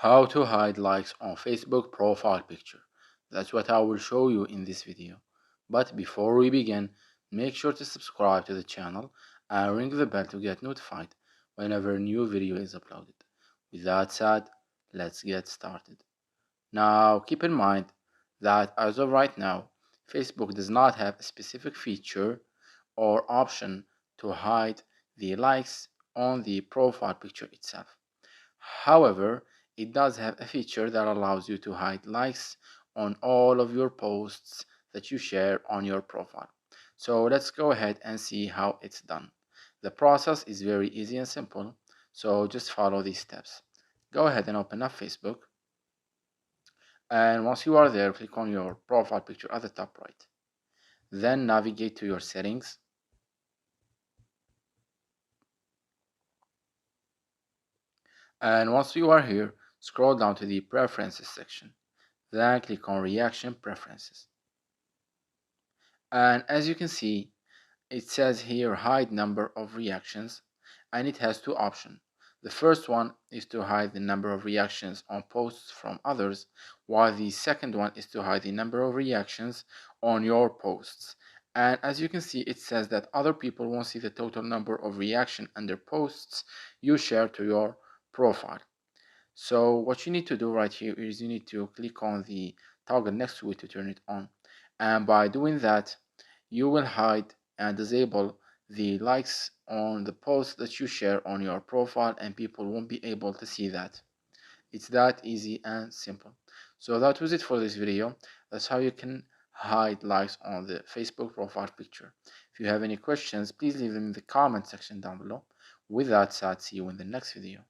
How to hide likes on Facebook profile picture. That's what I will show you in this video. But before we begin, make sure to subscribe to the channel and ring the bell to get notified whenever a new video is uploaded. With that said, let's get started. Now keep in mind that as of right now, Facebook does not have a specific feature or option to hide the likes on the profile picture itself. However, it does have a feature that allows you to hide likes on all of your posts that you share on your profile. So let's go ahead and see how it's done. The process is very easy and simple, so just follow these steps. Go ahead and open up Facebook, and once you are there, click on your profile picture at the top right. Then navigate to your settings, and once you are here, scroll down to the preferences section. Then click on reaction preferences. And as you can see, it says here hide number of reactions, and it has two options. The first one is to hide the number of reactions on posts from others, while the second one is to hide the number of reactions on your posts. And as you can see, it says that other people won't see the total number of reaction under posts you share to your profile. So what you need to do right here is you need to click on the toggle next to it to turn it on. And by doing that, you will hide and disable the likes on the posts that you share on your profile, and people won't be able to see that. It's that easy and simple. So that was it for this video. That's how you can hide likes on the Facebook profile picture. If you have any questions, please leave them in the comment section down below. With that said, see you in the next video.